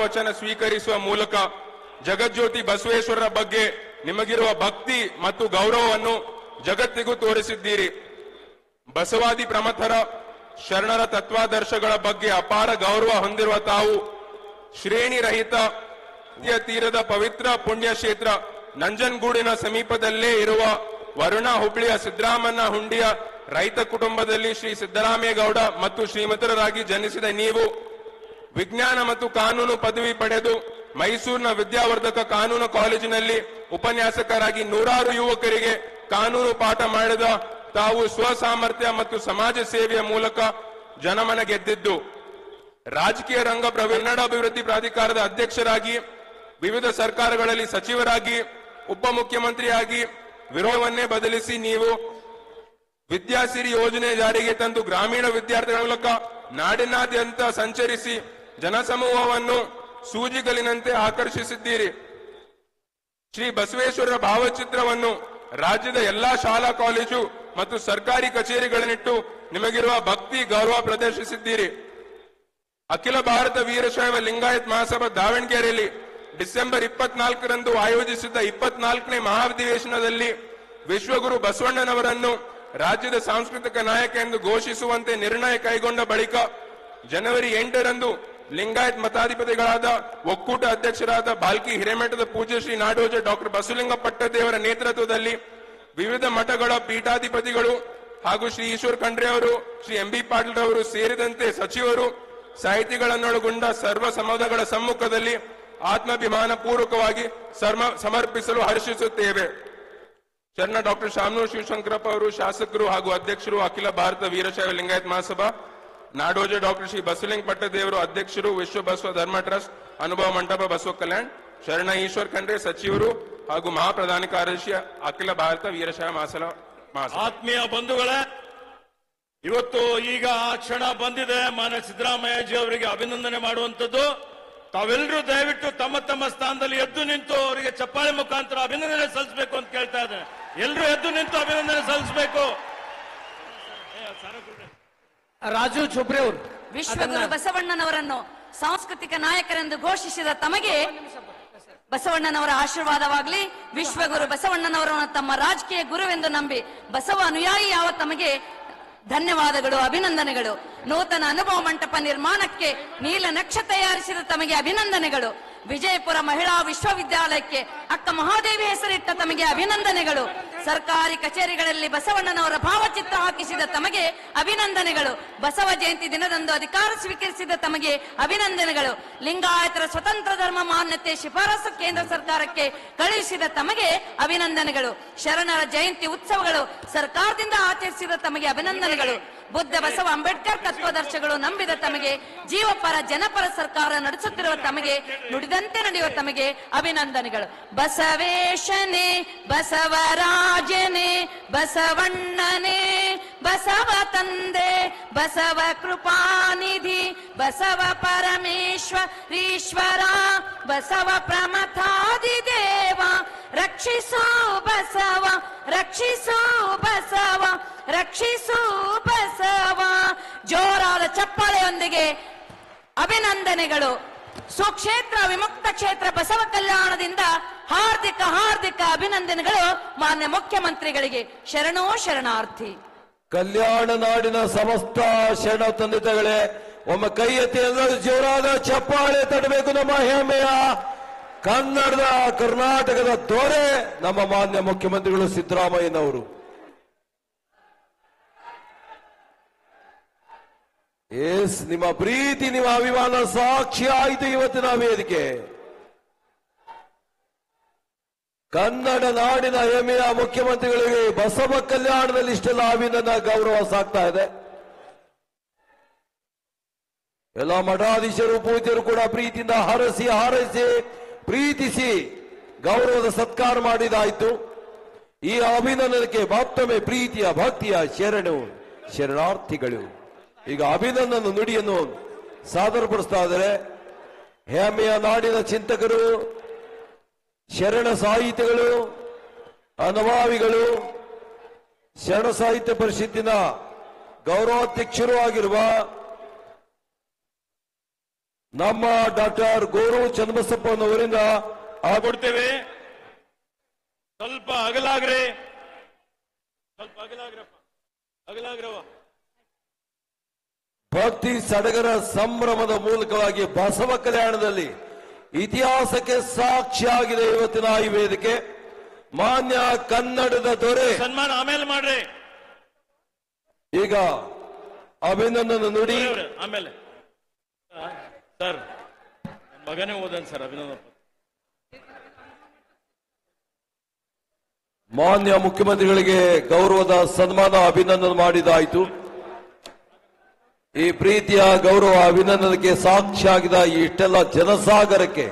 ವಚನ ಸ್ವೀಕರಿಸುವ ಮೂಲಕ ಜಗಜ್ಯೋತಿ ಬಸವೇಶ್ವರರ ಬಗ್ಗೆ ನಿಮಗಿರುವ ಭಕ್ತಿ ಮತ್ತು ಗೌರವವನ್ನು ಜಗತ್ತಿಗೂ ತೋರಿಸಿದ್ದೀರಿ. ಬಸವಾದಿ ಪ್ರಮಥರ ಶರಣರ ತತ್ವಾದರ್ಶಗಳ ಬಗ್ಗೆ ಅಪಾರ ಗೌರವ ಹೊಂದಿರುವ ತಾವು ಶ್ರೇಣಿ ರಹಿತ ತೀರದ ಪವಿತ್ರ ಪುಣ್ಯಕ್ಷೇತ್ರ ನಂಜನಗೂಡಿನ ಸಮೀಪದಲ್ಲೇ ಇರುವ ವರುಣ ಹುಬ್ಳಿಯ ಸಿದ್ದರಾಮಣ್ಣ ಹುಂಡಿಯ ರೈತ ಕುಟುಂಬದಲ್ಲಿ ಶ್ರೀ ಸಿದ್ದರಾಮೇಗೌಡ ಮತ್ತು ಶ್ರೀಮತರಾಗಿ ಜನಿಸಿದ ನೀವು ವಿಜ್ಞಾನ ಮತ್ತು ಕಾನೂನು ಪದವಿ ಪಡೆದು ಮೈಸೂರಿನ ವಿದ್ಯಾವರ್ಧಕ ಕಾನೂನು ಕಾಲೇಜಿನಲ್ಲಿ ಉಪನ್ಯಾಸಕರಾಗಿ ನೂರಾರು ಯುವಕರಿಗೆ ಕಾನೂನು ಪಾಠ ಮಾಡಿದ ತಾವು ಸ್ವಸಾಮರ್ಥ್ಯ ಮತ್ತು ಸಮಾಜ ಸೇವೆಯ ಮೂಲಕ ಜನಮನ ಗೆದ್ದಿದ್ದು ರಾಜಕೀಯ ರಂಗ ಕನ್ನಡ ಅಭಿವೃದ್ಧಿ ಪ್ರಾಧಿಕಾರದ ಅಧ್ಯಕ್ಷರಾಗಿ ವಿವಿಧ ಸರ್ಕಾರಗಳಲ್ಲಿ ಸಚಿವರಾಗಿ ಉಪಮುಖ್ಯಮಂತ್ರಿಯಾಗಿ ವಿರೋಧವನ್ನೇ ಬದಲಿಸಿ ನೀವು ವಿದ್ಯಾಸಿರಿ ಯೋಜನೆ ಜಾರಿಗೆ ತಂದು ಗ್ರಾಮೀಣ ವಿದ್ಯಾರ್ಥಿಗಳ ಮೂಲಕ ನಾಡಿನಾದ್ಯಂತ ಸಂಚರಿಸಿ ಜನಸಮೂಹವನ್ನು ಸೂಜಿಗಲಿನಂತೆ ಆಕರ್ಷಿಸಿದ್ದೀರಿ. ಶ್ರೀ ಬಸವೇಶ್ವರರ ಭಾವಚಿತ್ರವನ್ನು ರಾಜ್ಯದ ಎಲ್ಲಾ ಶಾಲಾ ಕಾಲೇಜು ಮತ್ತು ಸರ್ಕಾರಿ ಕಚೇರಿಗಳನ್ನಿಟ್ಟು ನಿಮಗಿರುವ ಭಕ್ತಿ ಗೌರವ ಪ್ರದರ್ಶಿಸಿದ್ದೀರಿ. ಅಖಿಲ ಭಾರತ ವೀರಶೈವ ಲಿಂಗಾಯತ್ ಮಹಾಸಭಾ ದಾವಣಗೆರೆಯಲ್ಲಿ ಡಿಸೆಂಬರ್ 24ರಂದು ಆಯೋಜಿಸಿದ್ದ 24ನೇ ಮಹಾಧಿವೇಶನದಲ್ಲಿ ವಿಶ್ವಗುರು ಬಸವಣ್ಣನವರನ್ನು ರಾಜ್ಯದ ಸಾಂಸ್ಕೃತಿಕ ನಾಯಕ ಎಂದು ಘೋಷಿಸುವಂತೆ ನಿರ್ಣಯ ಕೈಗೊಂಡ ಬಳಿಕ ಜನವರಿ 8ರಂದು ಲಿಂಗಾಯತ್ ಮತಾಧಿಪತಿಗಳಾದ ಒಕ್ಕೂಟ ಅಧ್ಯಕ್ಷರಾದ ಬಾಲ್ಕಿ ಹಿರೇಮಠದ ಪೂಜ್ಯ ಶ್ರೀ ನಾಡೋಜ ಡಾಕ್ಟರ್ ಬಸವಲಿಂಗ ಪಟ್ಟದೇವರ ನೇತೃತ್ವದಲ್ಲಿ ವಿವಿಧ ಮಠಗಳ ಪೀಠಾಧಿಪತಿಗಳು ಹಾಗೂ ಶ್ರೀ ಈಶ್ವರ್ ಖಂಡ್ರೆ ಅವರು, ಶ್ರೀ ಎಂ ಬಿ ಪಾಟೀಲ್ ಅವರು ಸೇರಿದಂತೆ ಸಚಿವರು, ಸಾಹಿತಿಗಳನ್ನೊಳಗೊಂಡ ಸರ್ವ ಸಮಾಜಗಳ ಸಮ್ಮುಖದಲ್ಲಿ ಆತ್ಮಾಭಿಮಾನ ಪೂರ್ವಕವಾಗಿ ಸಮರ್ಪಿಸಲು ಹರ್ಷಿಸುತ್ತೇವೆ. ಶರಣ ಡಾಕ್ಟರ್ ಶಾಮನೂರು ಶಿವಶಂಕರಪ್ಪ ಅವರು ಶಾಸಕರು ಹಾಗೂ ಅಧ್ಯಕ್ಷರು, ಅಖಿಲ ಭಾರತ ವೀರಶೈವ ಲಿಂಗಾಯತ್ ಮಹಾಸಭಾ, ನಾಡೋಜ ಡಾಕ್ಟರ್ ಶ್ರೀ ಬಸವಲಿಂಗ ಪಟ್ಟದೇವರು ಅಧ್ಯಕ್ಷರು, ವಿಶ್ವ ಬಸವ ಧರ್ಮ ಟ್ರಸ್ಟ್ ಅನುಭವ ಮಂಟಪ ಬಸವ ಕಲ್ಯಾಣ್, ಶರಣ ಈಶ್ವರ್ ಖಂಡ್ರೆ ಸಚಿವರು ಹಾಗೂ ಮಹಾಪ್ರಧಾನ ಕಾರ್ಯದರ್ಶಿ, ಅಖಿಲ ಭಾರತ ವೀರಶೈವ ಮಹಾಸಭಾ. ಆತ್ಮೀಯ ಬಂಧುಗಳೇ, ಇವತ್ತು ಈಗ ಆ ಕ್ಷಣ ಬಂದಿದೆ. ಮಾನ್ಯ ಸಿದ್ದರಾಮಯ್ಯಜಿ ಅವರಿಗೆ ಅಭಿನಂದನೆ ಮಾಡುವಂತದ್ದು. ತಾವೆಲ್ಲರೂ ದಯವಿಟ್ಟು ತಮ್ಮ ತಮ್ಮ ಸ್ಥಾನದಲ್ಲಿ ಎದ್ದು ನಿಂತು ಅವರಿಗೆ ಚಪ್ಪಾಳೆ ಮುಖಾಂತರ ಅಭಿನಂದನೆ ಸಲ್ಲಿಸಬೇಕು ಅಂತ ಕೇಳ್ತಾ ಇದ್ದೇನೆ. ಎಲ್ಲರೂ ಎದ್ದು ನಿಂತು ಅಭಿನಂದನೆ ಸಲ್ಲಿಸಬೇಕು. ರಾಜು ಚೋಪ್ರೆ ಅವರು ವಿಶ್ವಗುರು ಬಸವಣ್ಣನವರನ್ನು ಸಾಂಸ್ಕೃತಿಕ ನಾಯಕರೆಂದು ಘೋಷಿಸಿದ ತಮಗೆ ಬಸವಣ್ಣನವರ ಆಶೀರ್ವಾದವಾಗಲಿ. ವಿಶ್ವಗುರು ಬಸವಣ್ಣನವರನ್ನು ತಮ್ಮ ರಾಜಕೀಯ ಗುರುವೆಂದು ನಂಬಿ ಬಸವ ಅನುಯಾಯಿ ಯಾವ ತಮಗೆ ಧನ್ಯವಾದಗಳು, ಅಭಿನಂದನೆಗಳು. ನೂತನ ಅನುಭವ ಮಂಟಪ ನಿರ್ಮಾಣಕ್ಕೆ ನೀಲ ನಕ್ಷೆ ತಯಾರಿಸಿದ ತಮಗೆ ಅಭಿನಂದನೆಗಳು. ವಿಜಯಪುರ ಮಹಿಳಾ ವಿಶ್ವವಿದ್ಯಾಲಯಕ್ಕೆ ಅಕ್ಕ ಮಹಾದೇವಿ ಹೆಸರಿಟ್ಟ ತಮಗೆ ಅಭಿನಂದನೆಗಳು. ಸರ್ಕಾರಿ ಕಚೇರಿಗಳಲ್ಲಿ ಬಸವಣ್ಣನವರ ಭಾವಚಿತ್ರ ಹಾಕಿಸಿದ ತಮಗೆ ಅಭಿನಂದನೆಗಳು. ಬಸವ ಜಯಂತಿ ದಿನದಂದು ಅಧಿಕಾರ ಸ್ವೀಕರಿಸಿದ ತಮಗೆ ಅಭಿನಂದನೆಗಳು. ಲಿಂಗಾಯತರ ಸ್ವತಂತ್ರ ಧರ್ಮ ಮಾನ್ಯತೆ ಶಿಫಾರಸು ಕೇಂದ್ರ ಸರ್ಕಾರಕ್ಕೆ ಕಳುಹಿಸಿದ ತಮಗೆ ಅಭಿನಂದನೆಗಳು. ಶರಣರ ಜಯಂತಿ ಉತ್ಸವಗಳು ಸರ್ಕಾರದಿಂದ ಆಚರಿಸಿದ ತಮಗೆ ಅಭಿನಂದನೆಗಳು. ಬುದ್ಧ ಬಸವ ಅಂಬೇಡ್ಕರ್ ತತ್ವದರ್ಶಗಳು ನಂಬಿದ ತಮಗೆ, ಜೀವಪರ ಜನಪರ ಸರ್ಕಾರ ನಡೆಸುತ್ತಿರುವ ತಮಗೆ, ನುಡಿದಂತೆ ನಡೆಯುವ ತಮಗೆ ಅಭಿನಂದನೆಗಳು. ಬಸವೇಶನೇ, ಬಸವರಾಜನೇ, ಬಸವಣ್ಣನೇ, ಬಸವ ತಂದೆ, ಬಸವ ಕೃಪಾನಿಧಿ, ಬಸವ ಪರಮೇಶ್ವರೀಶ್ವರ, ಬಸವ ಪ್ರಮಥಾದಿದೇವ, ರಕ್ಷಿಸು ಬಸವ, ರಕ್ಷಿಸು ಬಸವ, ರಕ್ಷಿಸು ಬಸವ. ಜೋರಾದ ಚಪ್ಪಾಳೆಯೊಂದಿಗೆ ಅಭಿನಂದನೆಗಳು. ಸುಕ್ಷೇತ್ರ ವಿಮುಕ್ತ ಕ್ಷೇತ್ರ ಬಸವ ಕಲ್ಯಾಣದಿಂದ ಹಾರ್ದಿಕ ಹಾರ್ದಿಕ ಅಭಿನಂದನೆಗಳು ಮಾನ್ಯ ಮುಖ್ಯಮಂತ್ರಿಗಳಿಗೆ. ಶರಣೋ ಶರಣಾರ್ಥಿ. ಕಲ್ಯಾಣ ನಾಡಿನ ಸಮಸ್ತ ಶರಣ ತಂದೆಗಳೇ, ಒಮ್ಮೆ ಕೈ ಎತ್ತಿ ಎಲ್ಲರೂ ಜೋರಾದ ಚಪ್ಪಾಳೆ ತಡಬೇಕು. ನಮ್ಮ ಹೆಮ್ಮೆಯ ಕನ್ನಡದ ಕರ್ನಾಟಕದ ದೊರೆ ನಮ್ಮ ಮಾನ್ಯ ಮುಖ್ಯಮಂತ್ರಿಗಳು ಸಿದ್ದರಾಮಯ್ಯನವರು. ಎಸ್, ನಿಮ್ಮ ಪ್ರೀತಿ, ನಿಮ್ಮ ಅಭಿಮಾನ ಸಾಕ್ಷಿ ಆಯಿತು ಇವತ್ತಿನ ವೇದಿಕೆ. ಕನ್ನಡ ನಾಡಿನ ಹೆಮ್ಮೆಯ ಮುಖ್ಯಮಂತ್ರಿಗಳಿಗೆ ಬಸವ ಕಲ್ಯಾಣದಲ್ಲಿ ಇಷ್ಟೆಲ್ಲ ಅಭಿನಂದನ ಗೌರವ ಸಾಗ್ತಾ ಇದೆ. ಎಲ್ಲ ಮಠಾಧೀಶರು ಪೂಜ್ಯರು ಕೂಡ ಪ್ರೀತಿಯಿಂದ ಹಾರೈಸಿ ಪ್ರೀತಿಸಿ ಗೌರವದ ಸತ್ಕಾರ ಮಾಡಿದಾಯ್ತು. ಈ ಅಭಿನಂದನಕ್ಕೆ ಮತ್ತೊಮ್ಮೆ ಪ್ರೀತಿಯ ಭಕ್ತಿಯ ಶರಣಾರ್ಥಿಗಳು. ಈಗ ಅಭಿನಂದನ ನುಡಿಯನ್ನು ಸಾದರಪಡಿಸ್ತಾ ಇದ್ದಾರೆ ಹೆಮ್ಮೆಯ ನಾಡಿನ ಚಿಂತಕರು, ಶರಣ ಸಾಹಿತಿಗಳು, ಅನುಭಾವಿಗಳು, ಶರಣ ಸಾಹಿತ್ಯ ಪರಿಷತ್ತಿನ ಗೌರವಾಧ್ಯಕ್ಷರು ಆಗಿರುವ ನಮ್ಮ ಡಾಕ್ಟರ್ ಗೌರವ್ ಚನ್ನಬಸಪ್ಪನವರಿಂದ ಕೊಡ್ತೇವೆ. ಸ್ವಲ್ಪ ಅಗಲಾಗ್ರಿ, ಸ್ವಲ್ಪ ಅಗಲಾಗ್ರಪ್ಪ, ಅಗಲಾಗ್ರವ. ಭಕ್ತಿ ಸಡಗರ ಸಂಭ್ರಮದ ಮೂಲಕವಾಗಿ ಬಸವ ಕಲ್ಯಾಣದಲ್ಲಿ ಇತಿಹಾಸಕ್ಕೆ ಸಾಕ್ಷಿಯಾಗಿದೆ ಇವತ್ತಿನ ಈ ವೇದಿಕೆ. ಮಾನ್ಯ ಕನ್ನಡದ ದೊರೆ ಸನ್ಮಾನ ಆಮೇಲೆ ಮಾಡ್ರಿ, ಈಗ ಅಭಿನಂದನೆ ನುಡಿ. ಆಮೇಲೆ ಸರ್ ಮಗನೇ ಓದನ್ ಸರ್ ಅಭಿನಂದನೆ. ಮಾನ್ಯ ಮುಖ್ಯಮಂತ್ರಿಗಳಿಗೆ ಗೌರವದ ಸನ್ಮಾನ ಅಭಿನಂದನೆ ಮಾಡಿದಾಯಿತು. ಈ ಪ್ರೀತಿಯ ಗೌರವ ಅಭಿನಂದನೆಗೆ ಸಾಕ್ಷಿಯಾಗಿದ ಇಷ್ಟೆಲ್ಲ ಜನಸಾಗರಕ್ಕೆ